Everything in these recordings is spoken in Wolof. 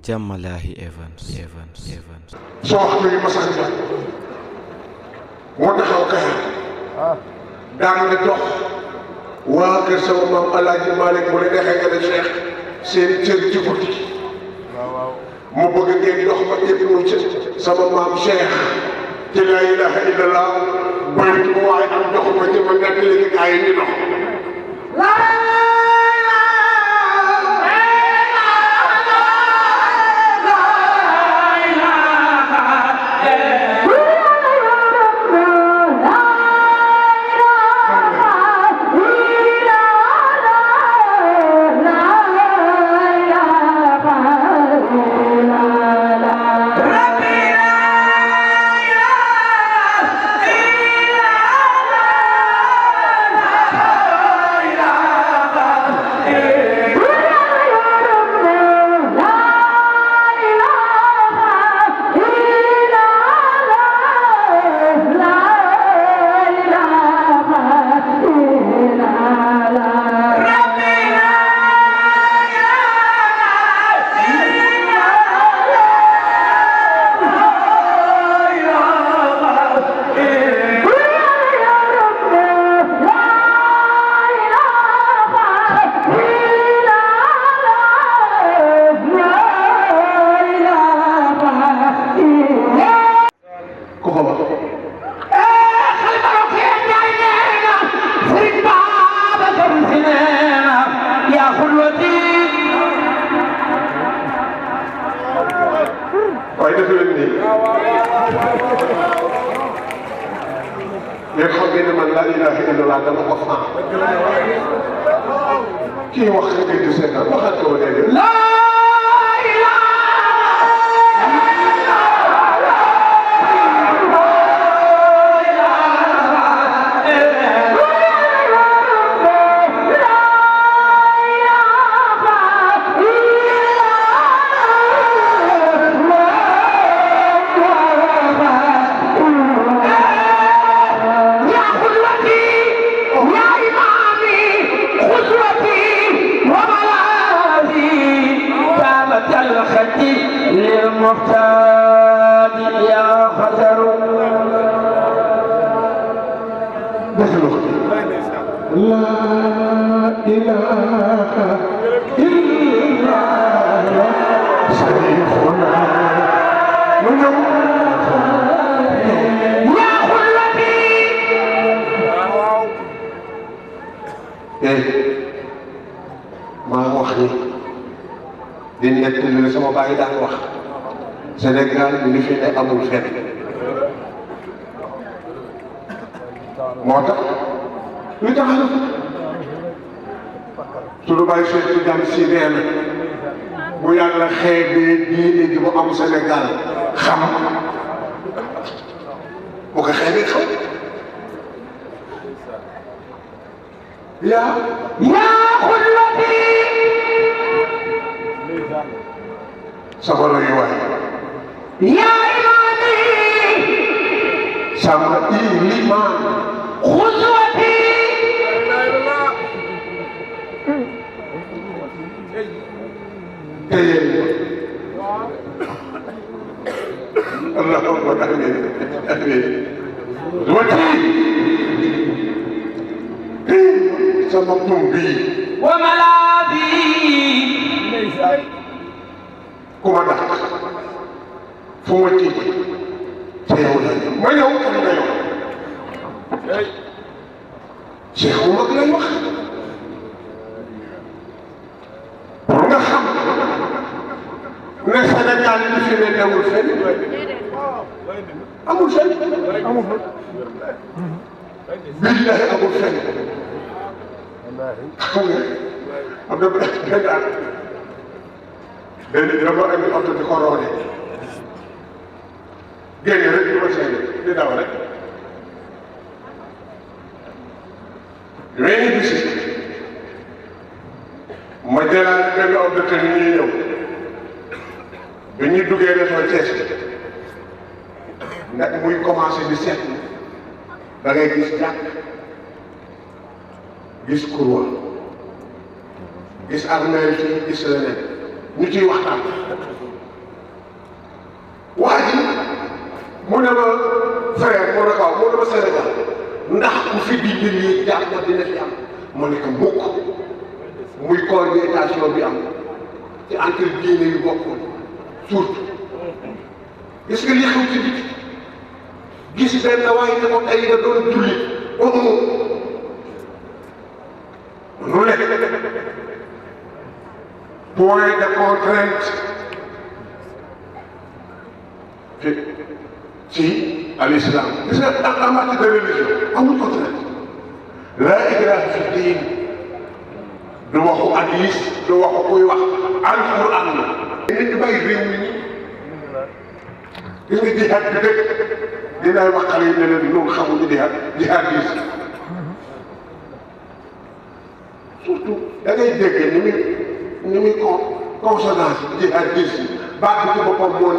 Jamalahi Evans. soo wax mi ngi masaan ja moo taxaw kay daan na dox waa kër sama maam Alaaji Malick bu la neexee nga ne Cheikh seen cër ci guddi mu bëgg ngeen dox ba ibnu ci sama maam Cheikh ci la ilaha illallah bay bu waaye am dox ba ci ma nekk léegi gaa yi ñu dox waaye def leen nii mais xam ngeen ne man laa ilaaha illallah dama ko faa kii wax nga koy di seetaan waxaat ko dégg للمحتاج يا خزر لا إله إلا شريفنا يا خلتي maa wax ni di nekk li sama bàyyi daan wax Sénégal li fi ne amul fenn moo tax lu tax na suñu bàyyi Cheikh Tidiane Sy nee na bu yàlla xeebee diine ji bu am Sénégal xam bu ko xeebee xam yaa خلتي sama roy waay يا إمامي sama ilimaan خزوتي téye Allahu akbar amiin amiin wati sama tumbi وملاذي ku ma dàq fu ma tiit te yow la ma ñëw kan nga yow Cheikh bu mag lay wax pour nga xam ne Sénégal li fi ne newul fenn amul fenn billahi amul fenn xam nga am na benn dama andi oto di ko roone génne rek di ma seede di daw rek weeni bisi ma jëlaat benn oto te ni ñuy ñëw bi ñuy duggee région Thiès nag muy commencé di seetlu da ngay gis jàkk gis kurwa gis armeel fii gis leneen ñu ciy waxtaan waa ji mu ne ma frère mu ne ko mu ne ma Sénégal ndax ku fi dindi lii jàmm dina fi am ma ne ko mukk muy cohabitation bi am ci entre diine yu bokkul surtout gis nga li xew ci biti gis benn waaye ne ko ay nga doon julli nu nekk point de contrainte ci à l'islam gis nga en matière de religion amul contrainte laa ikraha fi diin du waxu hadiis du waxu kuy wax alquran la nit ñi bàyyi réew mi gis nga jihaad bi dëgg dinaay wax xale yi ne leen noonu xamuñu jihaadis surtout da ngay dégg ni muy consonance jihaadis yi baat bi ci boppam moo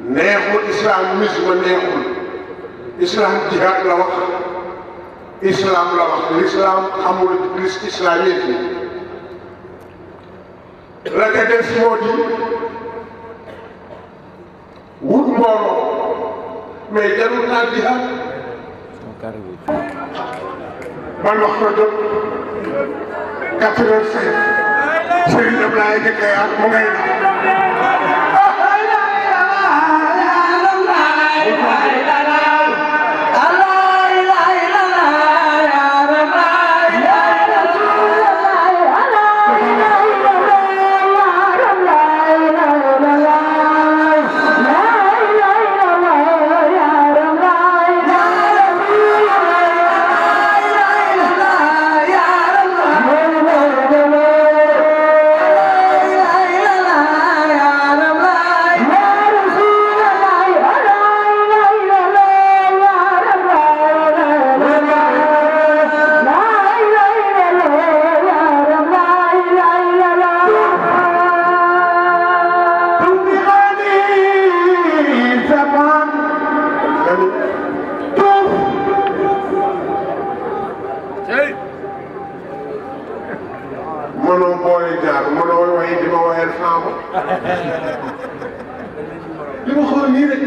neexul islamisme neexul islam jihaad la wax islam la wax l'islam xamul islamisme la ca des moo di wut mbooloo mais jarul naa jihaad ban wax na jot 85 Serigne Ablaye Kekaya mu ngay na mënoo boole jaar mënoo waxee di ma waxeel faama li ma xool nii rek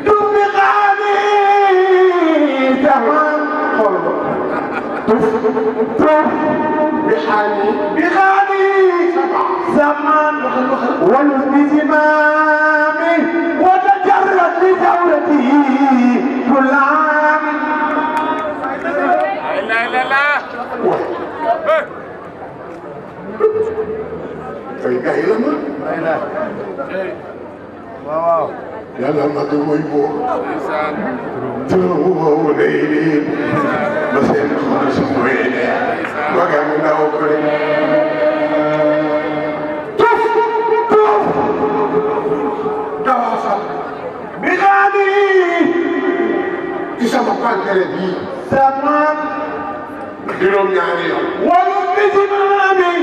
du bi xaani zaman xool ma bi xaani zaman waxal wal bi zimaami wa tajarrat li dawlati kulam la tey gars yi la ma. waaw. yàlla ma ko mooy boo. tuuti lay leen. ba seen xol si mooy leen. waga mu ndaw ko leen. tuuf. dawaa sax. bi xaani. ci sama pancare bii. sama. juróom-ñaari yoon. wala bisimaami.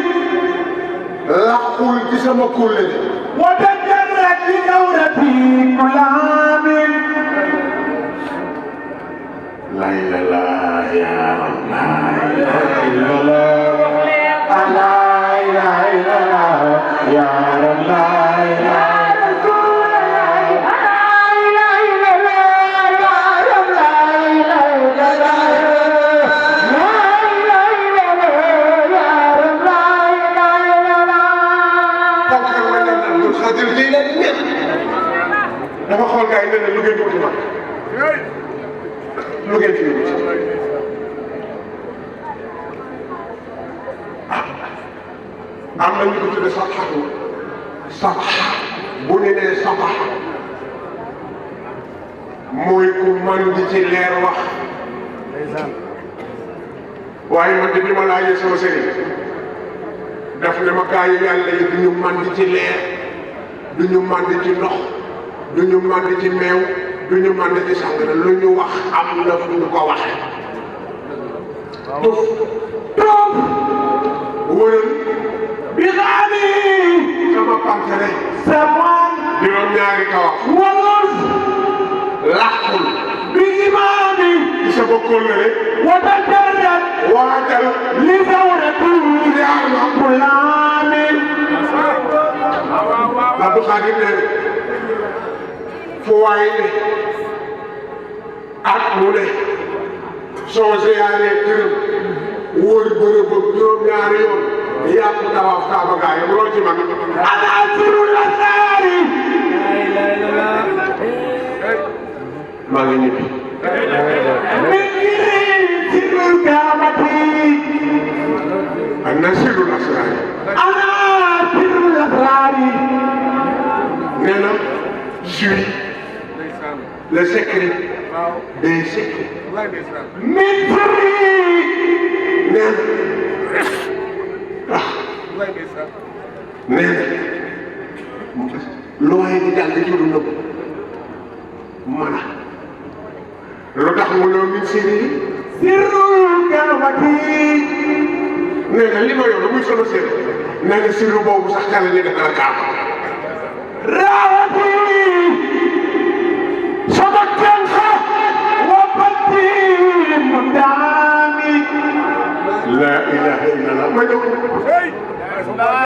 laqul ci sama kóllëre. wa tajarrat li dawrati kulaamin. la ilaha illallah ya Allah. dafa xool gars yi ne lu ngeen di wuti mag lu ngeen fi wuti am na ñu ko tudde saxatu bu ñu nee sabax mooy ku man di ci leer wax waaye man de bi ma laajee sama sëriñ daf ne ma gaa yi yàlla yi du ñu man di ci leer du ñu man di ci ndox du ñu mànd ci meew du ñu mànd ci sàngara lu ñu wax am na fu ñu ko waxee. toof wóorul bi xaani sama pancare sama juróom-ñaari kawax wóorul làqul bi imaami ci sama kóllëre wata jarrat waatal li sawratu li arma kulaamin Abdou Khadim ne fu waay ne at mu ne soo ziyaaree këram wóor bërëbam juróom-ñaari yoon yàpp tawaaf Kaaba gaa yi loo ci man ana sirul asraari maa ngi ñibbi sirul kaamati ana sirul asraari ana sirul asraari nee na suis le secret des secrets min sirri nee na nee na loo yi di jàng ci lu nëbb mën a lu tax mu ñëw min sirri sirrul kaamati nee na li ma yor muy sama sir nee na sirru boobu sax kala ni def na kaaba raawati sabakkan wa batti mudami la ilaha illallah ma ñëw